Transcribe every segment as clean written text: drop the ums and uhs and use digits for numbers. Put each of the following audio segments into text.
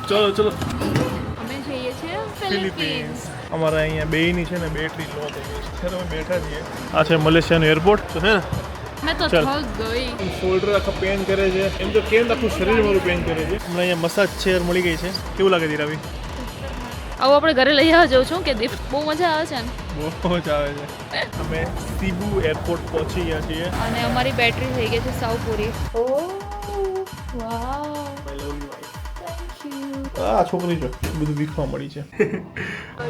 ચલો ચલો અમે જઈએ છીએ ફિલિપીન્સ. અમારા અહીંયા બેયની છે ને બેટરી લો થઈ ગઈ છે. અમે બેઠા છીએ. આ છે મલેશિયાનું એરપોર્ટ તો છે ને. મેં તો ચાલ. થક ગઈ. શોલ્ડર આખા પેન કરે છે. એમ તો કેમ આખું શરીર મારું પેન કરે છે. હમણાં અહીંયા મસાજ ચેર મળી ગઈ છે. કેવું લાગે ધીરાવી? આવું આપણે ઘરે લઈ આવવા જઉં છું કે દીપ બહુ મજા આવે છે ને. બહુ જ આવે છે. અમે સીબુ એરપોર્ટ પહોંચી ગયા છીએ. અને અમારી બેટરી થઈ ગઈ છે સાવ પૂરી. ઓહ વાવ, થેન્ક યુ. આ છોકરી છે બધું વીખવા મળી છે.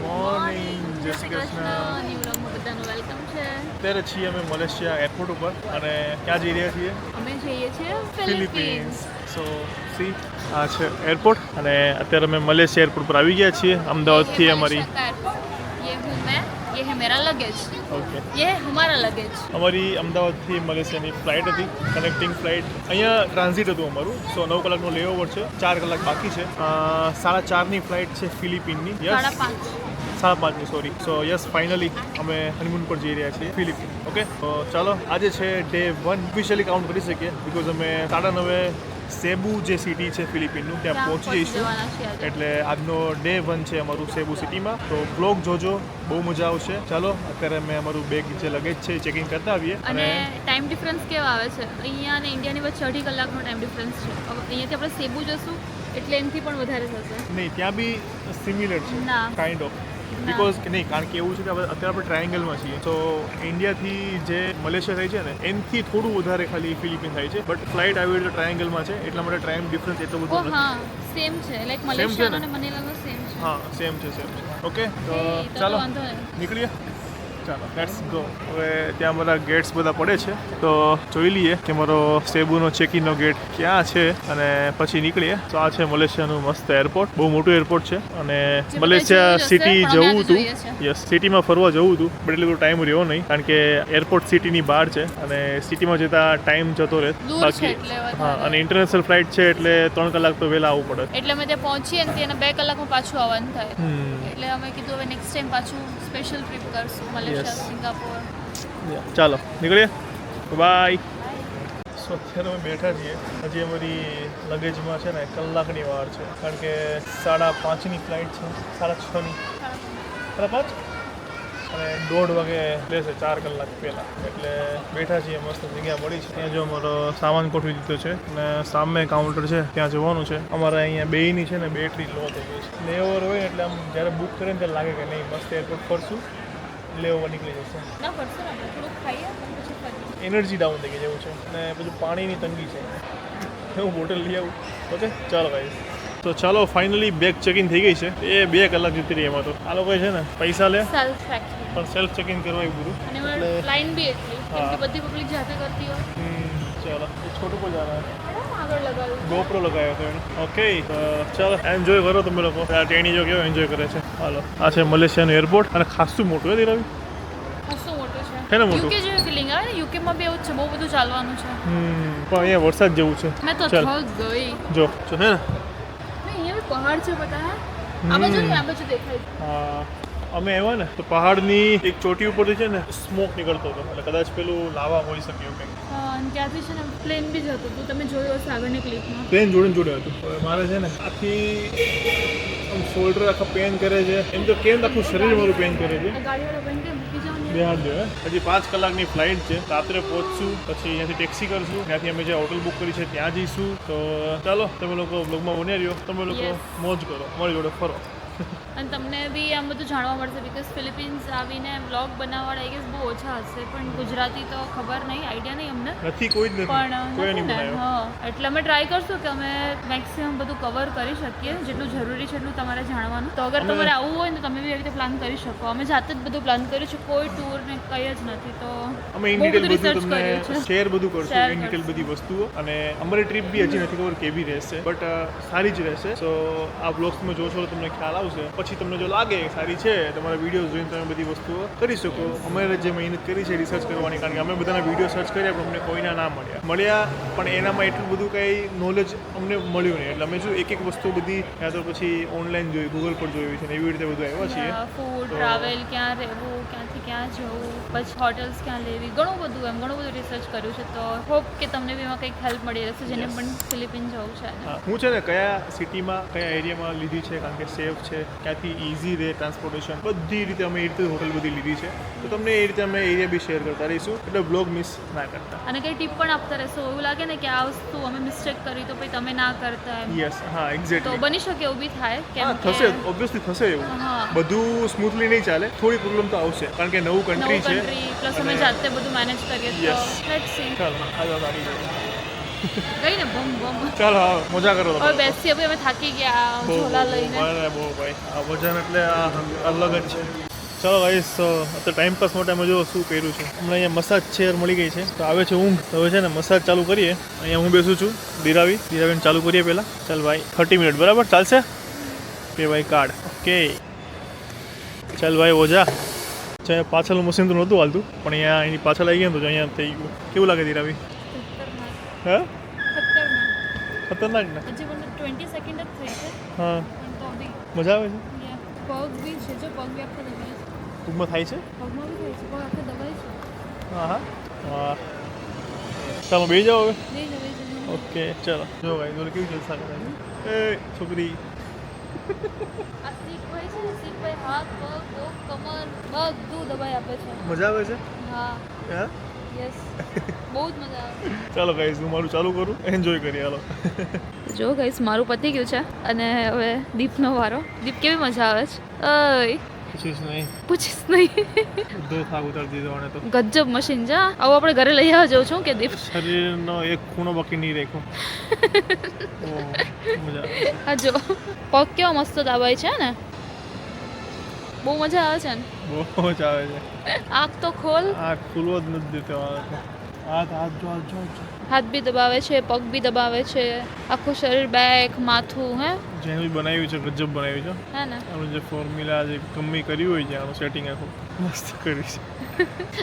મોર્નિંગ, જય શ્રી કૃષ્ણ. ન્યૂ વ્લોગમાં બધાનું વેલકમ છે. અત્યારે છીએ અમે મલેશિયા એરપોર્ટ ઉપર અને ક્યાં જઈ રહ્યા છીએ? અમે જઈએ છીએ ફિલિપીન્સ. સો સી આ છે એરપોર્ટ અને અત્યારે અમે મલેશિયા એરપોર્ટ પર આવી ગયા છીએ અમદાવાદથી અમારી. ये हूँ मैं, ये है मेरा लगेज, ઓકે ये है हमारा लगेज. અમારી અમદાવાદથી મલેશિયાની ફ્લાઇટ હતી, કનેક્ટિંગ ફ્લાઇટ. અહીંયા ટ્રાન્ઝિટ હતું અમારું. સો 9 કલાકનો લેઓવર છે, 4 કલાક બાકી છે. 4:30ની ફ્લાઇટ છે ફિલિપિનની. Yes 5:30. 5:30 sorry. So yes finally અમે હનીમૂન પર જઈ રહ્યા છીએ ફિલિપિન. ઓકે તો ચાલો આજે છે ડે 1 ઓફિશિયલી કાઉન્ટ કરી શકીએ બિકોઝ અમે 9:30 સેબુ જે સિટી છે ફિલિપિનનું ત્યાં પહોંચી જઈશું. એટલે આજનો ડે 1 છે અમારું સેબુ સિટીમાં. તો બ્લોગ જોજો, બહુ મજા આવશે. ચાલો અત્યારે અમે અમારું બેગ જે લગેજ છે ચેકિંગ કરતા આવીએ. અને ટાઈમ ડિફરન્સ કેવો આવે છે? અહીંયા અને ઇન્ડિયાની વચ્ચે 2.5 કલાકનો ટાઈમ ડિફરન્સ છે. હવે અહીંયાથી આપણે સેબુ જશું એટલે એનાથી પણ વધારે થશે. નહીં ત્યાં બી સિમિલર છે ના. કાઇન્ડ ઓફ બિકોઝ નહીં, કારણ કે એવું છે કે અત્યારે આપણે ટ્રાયેંગલમાં છીએ. તો ઇન્ડિયાથી જે મલેશિયા થાય છે ને એનાથી થોડું વધારે ખાલી ફિલિપિન થાય છે. બટ ફ્લાઇટ આવી રીતે ટ્રાયેંગલમાં છે એટલા માટે ટાઈમ ડિફરન્સ એટલો બધો ઓ નથી. હા, સેમ છે. લાઈક છે મલેશિયા ને? અને મનીલાનો સેમ છે. હા સેમ છે સેમ છે. ઓકે તો તો ચાલો વાંધો નહીં. નીકળીએ. ચાલો લેટ્સ ગો. હવે ત્યાં બધા ગેટ્સ બધા પડે છે તો જોઈ લઈએ કે મારો સેબુનો ચેકિંગનો ગેટ ક્યાં છે અને પછી નીકળીએ. તો આ છે મલેશિયાનું મસ્ત એરપોર્ટ. બહુ મોટું એરપોર્ટ છે અને જે મલેશિયા બધા સિટી જોયું જવું હશે, પણ અમે હતું. આજે જોઈએ યસ સિટીમાં ફરવા જવું હતું બટ એટલો બધો ટાઈમ રહ્યો નહીં કારણ કે એરપોર્ટ સિટીની બહાર છે અને સિટીમાં જતા ટાઈમ જતો રહે. દૂર છે બાકી એટલે વધારે. હા, અને ઇન્ટરનેશનલ ફ્લાઇટ છે એટલે 3 કલાક તો વહેલા આવવું પડે. એટલે અમે ત્યાં પહોંચીએ ને તેને 2 કલાકમાં પાછું આવવાનું થાય. હમ. એટલે અમે કીધું હવે નેક્સ્ટ ટાઈમ પાછું સ્પેશિયલ ટ્રીપ કરશું મલેશિયા, Yes. સિંગાપોર. ચાલો નીકળીએ. બાય. સો અત્યારે અમે બેઠા છીએ. હજી અમારી લગેજમાં છે ને કલાકની વાર છે કારણ કે 5:30ની ફ્લાઇટ છે, 6:30ની 5:30 અને 1:30 વાગે લેશે, 4 કલાક પહેલાં. એટલે બેઠા છીએ, મસ્ત જગ્યા મળી છે. ત્યાં જો અમારો સામાન ગોઠવી દીધો છે અને સામે કાઉન્ટર છે ત્યાં જવાનું છે. અમારા અહીંયા બેયની છે ને બેટરી લો થઈ ગઈ છે. લેઓવર હોય એટલે આમ જ્યારે બુક કરીએ ને ત્યારે લાગે કે નહીં મસ્ત એરપોર્ટ ફરશું, લેઓવર નીકળી જશે. ના પડશે ને, આપણે થોડુંક ખાઈએ અને પછી ફરીએ. એનર્જી ડાઉન થઈ ગઈ જેવું છે અને બધું પાણીની તંગી છે. હું બોટલ લઈ આવું. ઓકે ચાલો ભાઈ. તો ચાલો ફાઇનલી બેગ ચેકિંગ થઈ ગઈ છે. એ 2 કલાક જતી રહી એમાં. તો આ લોકો છે ને પૈસા લે સેલ્ફ ટ્રેકિંગ પણ સેલ્ફ ચેકિંગ કરવા એવું બધું. અને એમાં લાઈન બી એટલી કેમ કે બધી પબ્લિક જાતે કરતી હોય. ચાલો એ છોટું કો જા રહા હે. મેડમ આગળ લગાવ્યું. ગોપ્રો લગાવ્યો હતો એને. ઓકે તો ચાલો એન્જોય કરો તમે લોકો. આ ટેણી જો કેવો એન્જોય કરે છે. હાલો આ છે મલેશિયાનું એરપોર્ટ અને ખાસું મોટું હે ધીરાવી. ખાસું મોટું છે. છે ને મોટું? યુકે જેવી ફિલિંગ આવે ને. યુકેમાં બી એવું જ છે, બહુ બધું ચાલવાનું છે. પણ અહીંયા વરસાદ જેવું છે. મેં તો ચાલ. થક ગઈ. જો છે ને. અહીંયા બી પહાડ છે બધા. આ બાજુ ને આ બાજુ દેખાય. હા અમે આવ્યા ને તો પહાડની એક ચોટી ઉપરથી છે ને સ્મોક નીકળતો હતો એટલે કદાચ પેલું લાવા હોઈ શકે એવું કંઈક. હા, અને ત્યાંથી છે ને પ્લેન બી જતું હતું. તમે જોયું હશે આગળની ક્લિપમાં. પ્લેન જોડે હતું. હવે મારે છે ને આખી આમ શોલ્ડર આખા પેન કરે છે. એમ તો કેમ આખું શરીર મારું પેન કરે છે. ગાડીવાળા ભાઈને કે મૂકી જાઓ ને. બિહાર દે. હજી 5 કલાકની ફ્લાઇટ છે. રાત્રે પહોંચશું પછી અહીંયાથી ટેક્સી કરશું. ત્યાંથી અમે જે હોટલ બુક કરી છે ત્યાં જઈશું. તો ચાલો તમે લોકો બ્લોગમાં બન્યા રહ્યો. તમે લોકો Yes. મોજ કરો, મારી જોડે ફરો. અને તમને બી આમ બધું જાણવા મળશે બિકોઝ ફિલિપિન્સ આવીને વ્લોગ બનાવવાળા આઈ ગેસ બહુ ઓછા હશે, પણ ગુજરાતી તો ખબર નહીં, આઈડિયા નહીં અમને. નથી કોઈ જ નથી. પણ કોઈ નથી નહીં ને, બનાવ્યો. હા, એટલે અમે ટ્રાય કરશું કે અમે મેક્સિમમ બધું કવર કરી શકીએ જેટલું જરૂરી છે એટલું તમારે જાણવાનું. તો અગર તમારે આવવું હોય ને તો તમે બી એવી રીતે પ્લાન કરી શકો. અમે જાતે જ બધું પ્લાન કર્યું છે, કોઈ ટૂર ને કંઈ જ નથી. તો અમે ઇન બહુ ડિટેલ બધું research તમને કર્યું છે. શેર બધું કરશું. Share ઇન ડિટેલ કરશું. બધી વસ્તુઓ. અને અમારી ટ્રીપ બી હજી નથી ખબર કેવી રહેશે બટ સારી જ રહેશે. સો આ બ્લોગ્સ તમે જોશો તો તમને ખ્યાલ આવશે. પછી તમને જો લાગે સારી છે તમારા વિડીયો જોઈને તમે બધી વસ્તુઓ કરી શકો. અમારે જે મહેનત કરી છે રિસર્ચ કરવાની, કારણ કે અમે બધાના વિડીયો સર્ચ કર્યા પણ અમને કોઈના ના મળ્યા પણ એનામાં એટલું એટલું બધું કંઈ નોલેજ અમને મળ્યું નહીં, એટલે અમે શું એક વસ્તુ બધી યા તો પછી ઓનલાઈન જોઈ, ગૂગલ પર જોયું છે ને એવી રીતે બધું આવ્યા છીએ. ફૂડ, ટ્રાવેલ, ક્યાં રહેવું, ક્યાંથી ક્યાં જવું, પછી હોટલ્સ ક્યાં લેવી, ઘણું બધું રિસર્ચ કર્યું છે. તો હોપ કે તમને બી એમાં કંઈક હેલ્પ મળી રહેશે જેને પણ ફિલિપિન જવું છે. હા, હું છે ને કયા સિટીમાં કયા એરિયામાં લીધી છે, કારણ કે સેફ છે, ક્યાંથી ઇઝી રહે ટ્રાન્સપોર્ટેશન, બધી રીતે અમે એ રીતે હોટલ બધી લીધી છે. તો તમને એ રીતે અમે એરિયા બી શેર કરતા રહીશું, એટલે બ્લોગ મિસ ના કરતા. અને કંઈ ટીપ પણ આપતા રહેશો. એવું લાગે ને કે આ વસ્તુ અમે મિસ્ટેક કરી તો પછી તમે ના કરતા એમ. યસ, હા, તો એક્ઝેક્ટલી. બની શકે એવું બી થાય હા, કેમ થશે, ઓબ્વિયસલી થશે એવું. હા. બધું સ્મૂથલી નહીં ચાલે, થોડી પ્રોબ્લેમ તો આવશે, કારણ કે નવું કન્ટ્રી છે. પ્લસ અમે જાતે બધું મેનેજ કરીએ તો Yes. Let's see. ચાલો આગળ ગાડી જઈએ. કઈ ને બમ ચાલો હા, મજા કરો હવે બેસીએ ભાઈ, અમે થાકી ગયા ઝોલા લઈને. બહુ ભાઈ, આ વજન એટલે આ અલગ જ છે. ચાલો ગાઈસ, અત્યારે ટાઈમ પાસ માટે અમે જો શું કર્યું છે. હમણાં અહીંયા મસાજ ચેર મળી ગઈ છે, તો આવે છે ઊંઘ. તો હવે છે ને મસાજ ચાલુ કરીએ. અહીંયા હું બેસું છું, દિરાવીને ચાલુ કરીએ પહેલાં. ચાલ ભાઈ 30 મિનિટ બરાબર ચાલશે. પે ભાઈ કાર્ડ. ઓકે, ચાલ ભાઈ ઓજા. ચાहे પાછળનું મશીન તો નહોતું હાલતું, પણ અહીંયા એની પાછળ આવી ગયા તો અહીંયા થઈ ગયું. કેવું લાગે દિરાવી? હા, ખતરનાક ને. હજી મને 20 સેકન્ડ જ થઈ છે હા, પણ તો બી મજા આવે છે. પગ બી છે, જો પગ બી આખો દબાય છે. ટૂંકમાં થાય છે. પગમાં બી થાય છે, પગ આખો દબાય છે. હા હા હા, ચાલો બેસી જાઓ હવે. નહીં જવાય છે. ઓકે ચાલો. જો ભાઈ જોડે કેવી જલસા કરે છે. એ છોકરી આ સીટ ભાઈ છે ને, સીટ ભાઈ હાથ પગ કોક કમર બધું દબાઈ આપે છે. મજા આવે છે. હા, હા, યસ, બહુ જ મજા આવે. ચાલો ગાઈસ, હું મારું ચાલુ કરું, એન્જોય કરીએ. હાલો. જો ગાઈસ, મારું પતી ગયું છે અને હવે દીપનો વારો. દીપ કેવી મજા આવે છે? ઓય પૂછીશ નહીં, પૂછીશ નહીં. બધો થાક ઉતારી દીધો આને તો. ગજબ મશીન છે. આવું આપણે ઘરે લઈ આવવા જઉં છું કે દીપ. શરીરનો એક ખૂણો બાકી નહીં રાખ્યો. ઓહ, મજા આવે છે. આ જો પગ કેવો મસ્ત દબાય છે ને, બહુ મજા આવે છે ને. બહુ જ આવે છે. આંખ તો ખોલ. આ ખુલવો જ નથી દેતો. હાથ જો. હાથ બી દબાવે છે, પગ બી દબાવે છે, આખું શરીર, બેક, માથું. હે જેને બી બનાવ્યું છે ગજબ બનાવ્યું છે. હે ને, આનું જે ફોર્મ્યુલા જે કમી કર્યું હોય છે, આનું સેટિંગ આખું મસ્ત કર્યું છે.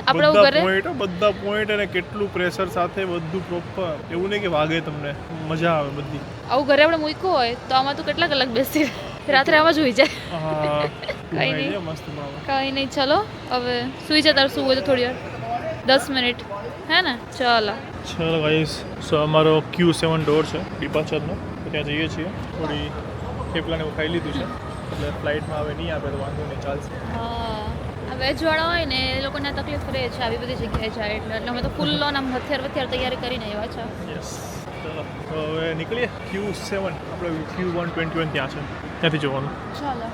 આપણે આવું ઘરે બધા પોઈન્ટ અને કેટલું પ્રેશર સાથે બધું પ્રોપર. એવું નહીં કે વાગે તમને, મજા આવે બધી. આવું ઘરે આપણે મૂક્યું હોય તો આમાં તો કેટલા કલાક બેસી રહે. રાત્રે આમાં જ હોઈ જાય. હા, કઈ નહીં. મસ્ત બનાવે. કઈ નહીં, ચલો હવે સુઈ જા. તારે શું હોય તો થોડી વાર 10 મિનિટ, હે ને. ચાલો ગાઈસ, સો અમારો Q7 ડોર છે ડિપાર્ચરનો, તો ત્યાં જઈએ છીએ. થોડી થેપલાને એવું ખાઈ લીધું છે, એટલે ફ્લાઇટમાં હવે નહીં આપે તો વાંધો નહીં, ચાલશે. હા, વેજવાળા હોય ને એ લોકોને તકલીફ રહે છે આવી બધી જગ્યાએ જાય એટલે અમે તો ફૂલ લોન આમ હથિયાર તૈયારી કરીને આવ્યા છે. યસ, ચલો તો હવે નીકળીએ. Q7 આપણે Q121 ત્યાં છે, ત્યાંથી જવાનું. ચાલો.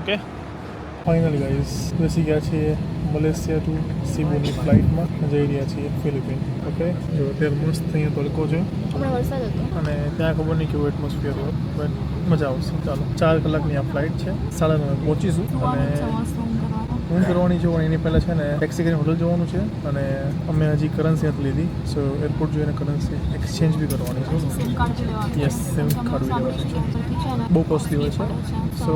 ઓકે, ફાઇનલી ગાઈસ બેસી ગયા છીએ મલેશિયા ટુ સીબુની ફ્લાઇટમાં, જઈ રહ્યા છીએ ફિલિપિન. ઓકે, જો અત્યારે મસ્ત અહીંયા તડકો છે હમણાં વરસાદ હતો અને ત્યાં ખબર નહીં કેવું એટમોસ્ફિયર હોય, બટ મજા આવશે. ચાલો, 4 કલાકની આ ફ્લાઇટ છે. 9:30 પહોંચીશું અને ઊંઘ કરવાની છે, પણ એની પહેલાં છે ને ટેક્સી કરીને હોટલ જવાનું છે. અને અમે હજી કરન્સી નથી લીધી, સો એરપોર્ટ જોઈને કરન્સી એક્સચેન્જ બી કરવાની છે. યસ, સિમ કાર્ડ બી લેવાનું છે. બહુ કોસ્ટલી હોય છે, સો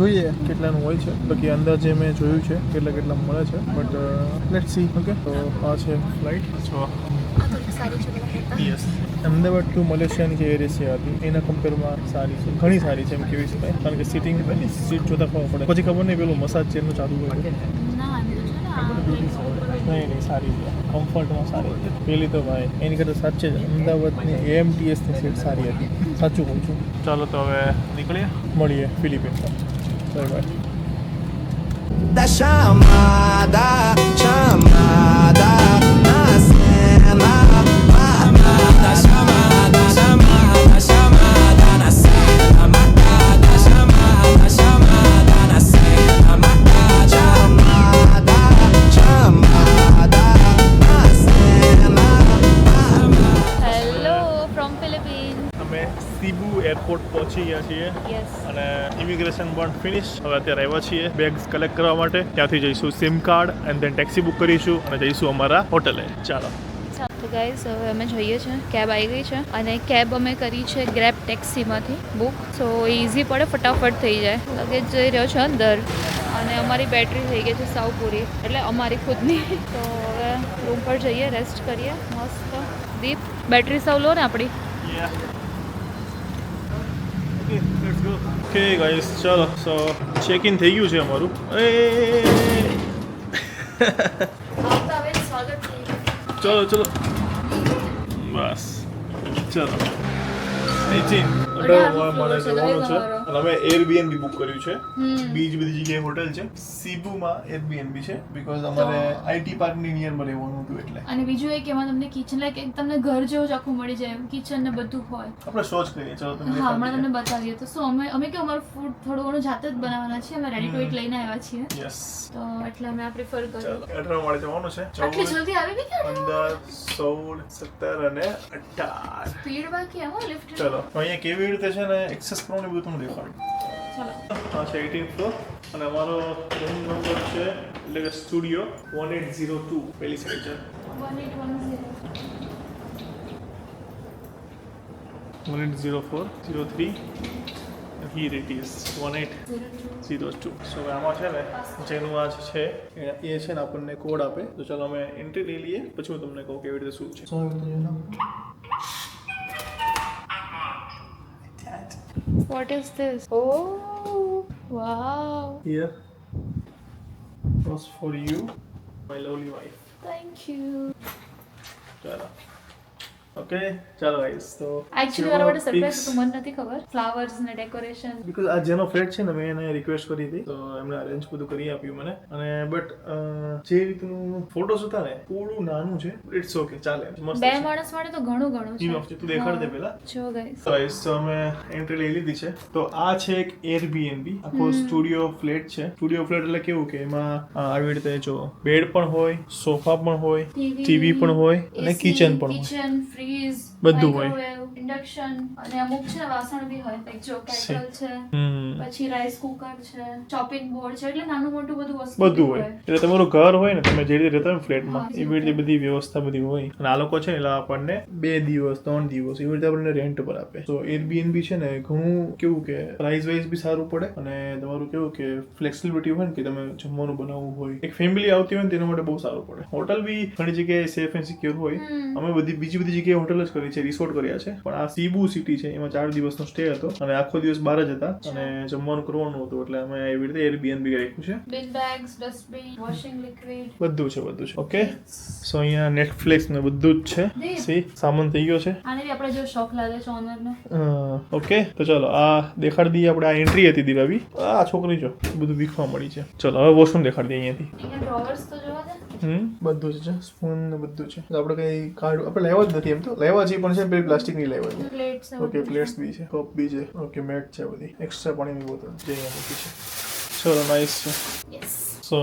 જોઈએ કેટલાનું હોય છે. બાકી અંદાજે મેં જોયું છે કેટલા મળે છે, બટ લેટ્સ સી. ઓકે, તો આ છે ફ્લાઇટ. યસ, અમદાવાદ ટુ મલેશિયાની જે એર એશિયા હતી એના કમ્પેરમાં સારી છે, ઘણી સારી છે એમ કહેવી શકાય. કારણ કે સીટિંગ સીટ જોતાં ખબર પડે. પછી ખબર નહીં પેલું મસાજ ચેરનું ચાલુ હોય. નહીં, સારી છે, કમ્ફર્ટમાં સારી છે. પેલી તો ભાઈ એની કરતાં સાચે જ અમદાવાદની AMTSની સીટ સારી હતી, સાચું કહું છું. ચાલો તો હવે નીકળીએ, મળીએ ફિલિપિનમાં. Bye bye. Da chamada, chamada, na cena, matada, chamada, chamada, chamada, na cena, matada, chamada, chamada, na cena, matada, chamada, chamada, na cena, hello from Philippines. અમે સીબુ એરપોર્ટ પહોંચી ગયા છીએ યસ, અને ઇમિગ્રેશન પણ ફિનિશ. હવે અત્યારે આવ્યા છીએ બેગ્સ કલેક્ટ કરવા માટે. ત્યાંથી જઈશું SIM card and then taxi book કરીશું અને જઈશું અમારા હોટલે. ચાલો. તો ગાઈઝ હવે અમે જઈએ છીએ. કેબ આવી ગઈ છે અને કેબ અમે કરી છે ગ્રેબ ટેક્સીમાંથી બુક. સો ઇઝી પડે, ફટાફટ થઈ જાય. લગેજ જઈ રહ્યો છે અંદર અને અમારી બેટરી થઈ ગઈ છે સાવ પૂરી, એટલે અમારી ખુદની. તો હવે રૂમ પર જઈએ, રેસ્ટ કરીએ મસ્ત. દીપ, બેટરી સાવ લો ને આપણી. Yeah. Okay, let's go. Okay guys, ચાલો સો ચેક ઇન થઈ ગયું છે અમારું. આવતા વેત સ્વાગત થઈ ચલો ચલો બસ ચલો 18 મને જવાનું છે અને અમે એરબીએનબી બુક કર્યું છે. બીજી બધી જગ્યાએ હોટલ છે, સીબુમાં એરબીએનબી છે બીકોઝ અમારે આઈટી પાર્કની નિયરમાં રહેવાનું હતું એટલે. અને બીજું એક એમાં તમને કિચન લાઈક તમને ઘર જેવું જ આખું મળી જાય, કિચન ને બધું હોય. આપણે શો જ કરીએ. ચલો તમને હા, હમણાં તમને બતાવીએ. તો શું અમે કે અમારું ફૂડ થોડું ઘણું જાતે જ બનાવવાના છીએ, અમે રેડી ટુ ઇટ લઈને આવ્યા છીએ. યસ તો એટલે અમે આ પ્રિફર કર્યું. ચલો 18 વાળે જવાનું છે. આટલી જલ્દી આવી ગઈ કે 15 16 17 અને 18 સ્પીડ બાકી આવો લિફ્ટ. ચલો અહીંયા કેવી રીતે છે ને એક્સેસ કરવાનું બધું તમને દેખાડું. ચલો આ છે 18th ફ્લોર અને અમારો રૂમ નંબર છે એટલે કે સ્ટુડિયો 1802 પહેલી સાઈડ છે. 1804 03 here it is 1802. સો આમાં છે ને જેનું આ છે એ છે ને આપણને કોડ આપે તો ચાલો અમે એન્ટ્રી લઈ લઈએ પછી હું તમને કહું કેવી રીતે શું છે. What is this? Oh, wow. Here was for you, my lovely wife. Thank you. ચાલો ઓકે ચાલો ગાઈસ તો Actually મારા માટે સરપ્રાઈઝ તો મને નથી ખબર. ફ્લાવર્સ ને ડેકોરેશન. બીકોઝ આ જેનો ફ્લેટ છે ને મેં એને રિક્વેસ્ટ કરી હતી તો એમણે અરેન્જ બધું કરી આપ્યું મને અને બટ જે રીતનું ફોટોસ હતા ને થોડું નાનું છે. ઇટ્સ ઓકે ચાલે મસ્ત બે છે. માણસ માટે તો ઘણું ઘણું છે. ઇનફ છે. તું દેખાડ દે પહેલા. જો ગાઈસ. ગાઈસ તો અમે એન્ટ્રી લઈ લીધી છે. તો આ છે એક એરબીએનબી આખો સ્ટુડિયો ફ્લેટ છે. સ્ટુડિયો ફ્લેટ એટલે કેવું કે એમાં આવી રીતે જો બેડ પણ હોય, સોફા પણ હોય, ટીવી પણ હોય અને કિચન પણ હોય. કિચન, ફ્રીઝ, બધું હોય. ઇન્ડક્શન અને અમુક છે ને વાસણ બી હોય. લાઈક જો કેટલ છે, પછી રાઈસ કુકર છે, ચોપિંગ બોર્ડ છે, એટલે નાનું મોટું બધું વસ્તુ બધું હોય. એટલે તમારું ઘર હોય ને તમે જે રીતે રહેતા હોય ફ્લેટમાં એવી રીતે બધી વ્યવસ્થા બધી હોય. અને આ લોકો છે ને એટલે આપણને 2 દિવસ 3 દિવસ એવી રીતે આપણને રેન્ટ પર આપે. તો એરબીએનબી છે ને ઘણું કેવું કે પ્રાઇસ વાઇઝ બી સારું પડે અને તમારું કેવું કે ફ્લેક્સિબિલિટી હોય ને કે તમે જમવાનું બનાવવું હોય, એક ફેમિલી આવતી હોય ને તેના માટે બહુ સારું પડે. હોટલ બી ઘણી જગ્યાએ સેફ એન્ડ સિક્યોર હોય. અમે બીજી બધી જગ્યાએ હોટલ જ કરી છે, રિસોર્ટ કર્યા છે, પણ આ સીબુ સિટી છે એમાં 4 દિવસનો સ્ટે હતો અને આખો દિવસ બહાર જ હતા અને જમવાનું કરવાનું હતું એટલે અમે એવી રીતે એરબીએનબી રાખ્યું છે. બિન બેગ્સ, ડસ્ટબિન, વોશિંગ લિક્વિડ બધું છે ઓકે. સો અહીંયા નેટફ્લિક્સ ને બધું જ છે. સી સામાન થઈ ગયો છે. આને બી આપણે જો શોખ લાગે છે ઓનરનો. ઓકે તો ચલો આ દેખાડી દઈએ આપણે. આ એન્ટ્રી હતી દીવાવી. આ છોકરી જો બધું વીખવા મળી છે. ચલો હવે વોશરૂમ દેખાડી દઈએ અહીંયાથી. અહીંયા ડ્રોવર્સ તો જોવા દે. બધું જ છે. સ્પૂન ને બધું છે. આપણે કઈ કાર્ડ આપણે લેવા જ નથી એમ તો લેવા છે પણ છે પેલી પ્લાસ્ટિક ની લેવા છે. પ્લેટ્સ ઓકે પ્લેટ્સ બી છે, કપ બી છે. ઓકે મેટ છે બધી. એક્સ્ટ્રા પાણીની બોટલ જે અહીંયા મૂકી છે. ચલો નાઇસ છે. યસ. સો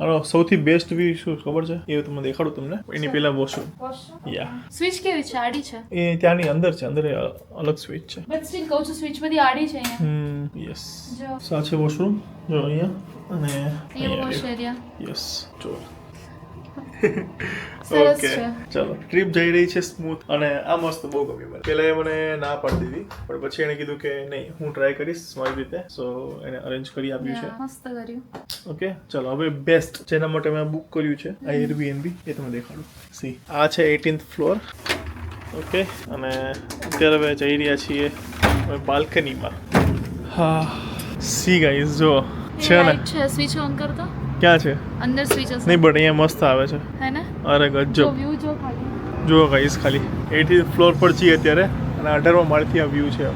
આનો સૌથી બેસ્ટ વ્યૂ શું ખબર છે એ તમને દેખાડું તમને. એની પહેલા વોશરૂમ. યા સ્વિચ કેવી છે? આડી છે? એ ત્યાંની અંદર છે. અંદર અલગ સ્વિચ છે. બટ સ્ટીલ કહું છું સ્વિચ બધી આડી છે અહીંયા. યસ. જો સા છે વોશરૂમ જો અહીંયા અને અહીંયા વોશ એરિયા. યસ જો સરસ ઓકે છે. ચલો ટ્રીપ જઈ રહી છે સ્મૂથ અને આ મસ્ત બહુ ગમી મને. પહેલા એ મને ના પાડી દીધી પણ પછી એને કીધું કે નહીં હું ટ્રાય કરીશ મારી રીતે. સો એને અરેન્જ કરી આપ્યું છે. મસ્ત કર્યું. ઓકે ચલો હવે બેસ્ટ જેના માટે મેં બુક કર્યું છે આ એરબીએનબી એ તમને દેખાડું. સી આ છે 18th ફ્લોર. ઓકે અને અત્યારે હવે જઈ રહ્યા છીએ બાલ્કનીમાં. હા સી ગાઈઝ જો છે ને છે સ્વિચ ઓન કરતો ક્યાં છે? અંદર સ્વિચ હશે નહીં બટ અહીંયા મસ્ત આવે છે. હે ને? અરે ગજબ. વ્યૂ જો ખાલી જુઓ ગાઈઝ ખાલી 18th ફ્લોર પર છીએ અત્યારે અને 18મા માળથી આ વ્યૂ છે.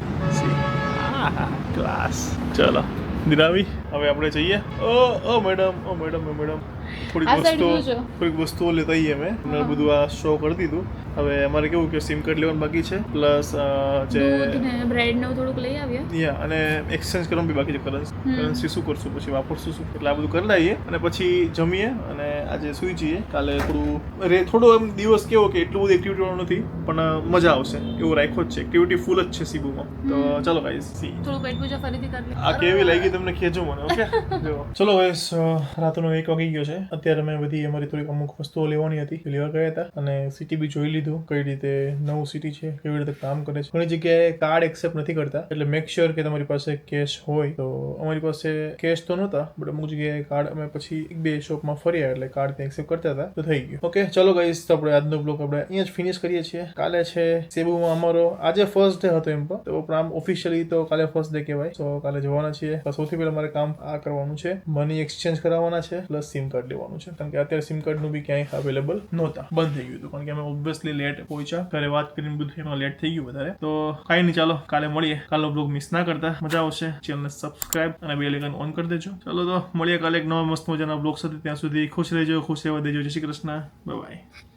ક્લાસ. ચલો દિરાવી હવે આપણે જઈએ. ઓ મેડમ થોડીક વસ્તુઓ લેતા આવીએ અમે. એમને બધું આ શો કરી દીધું. હવે અમારે કેવું કે સિમ કાર્ડ લેવાનું બાકી છે પ્લસ જે દૂધ ને બ્રેડ ને થોડુંક લઈ આવ્યા. યા અને એક્સચેન્જ કરવાનું બી બાકી છે. કરન્સી શું કરશું પછી વાપરશું શું એટલે આ બધું કરી લઈએ અને પછી જમીએ અને આજે સુઈ જઈએ. કાલે થોડો એમ દિવસ કેવો કે એટલું બધું એક્ટિવિટી નથી પણ મજા આવશે એવું રાખ્યો જ છે. એક્ટિવિટી ફૂલ જ છે સીબુમાં. તો ચલો ગાઈઝ સી થોડું પેટ પૂજા ફરીથી કરી આ કેવી લાગી તમને કહેજો મને. ઓકે ચલો ગાઈઝ રાતનો 1 વાગી ગયો છે. અત્યારે મેં બધી અમારી થોડીક અમુક વસ્તુઓ લેવાની હતી લેવા ગયા હતા અને સિટી બી જોઈ લીધી. દીધું કઈ રીતે નવું સિટી છે, કેવી રીતે કામ કરે છે. ઘણી જગ્યાએ કાર્ડ એક્સેપ્ટ નથી કરતા, એટલે મેક શ્યોર કે તમારી પાસે કેશ હોય. તો અમારી પાસે કેશ તો નહોતા, બટ અમુક જગ્યાએ કાર્ડ અમે પછી 1-2 શોપમાં ફર્યા એટલે કાર્ડ ત્યાં એક્સેપ્ટ કરતા હતા, તો થઈ ગયું. ઓકે ચલો ગાઈસ, તો આપણે આજનો બ્લોગ આપણે અહીંયા જ ફિનિશ કરીએ છીએ. કાલે છે સેબુમાં અમારો, આજે ફર્સ્ટ ડે હતો એમ તો પણ આમ ઓફિશિયલી તો કાલે ફર્સ્ટ ડે કહેવાય. તો કાલે જવાના છીએ. તો સૌથી પહેલા મારે કામ આ કરવાનું છે, મની એક્સચેન્જ કરાવવાના છે, પ્લસ સિમ કાર્ડ લેવાનું છે, કારણ કે અત્યારે સિમ કાર્ડનું બી ક્યાંય અવેલેબલ નહોતા, બંધ થઈ ગયું હતું, કારણ કે અમે ઓબ્વિયસલી લેટ પહોંચ્યા, ઘરે વાત કરીને બધું એમાં લેટ થઈ ગયું વધારે. તો કાંઈ નહીં, ચાલો કાલે મળીએ. કાલનો બ્લોગ મિસ ના કરતા, મજા આવશે. ચેનલને સબસ્ક્રાઇબ અને બેલ આઇકન ઓન કરી દેજો. ચાલો તો મળીએ કાલે એક નવા મસ્ત મજાના બ્લોગ સાથે. ત્યાં સુધી ખુશ રહેજો, ખુશ રહેવા દેજો. જય શ્રી કૃષ્ણ, બાય બાય.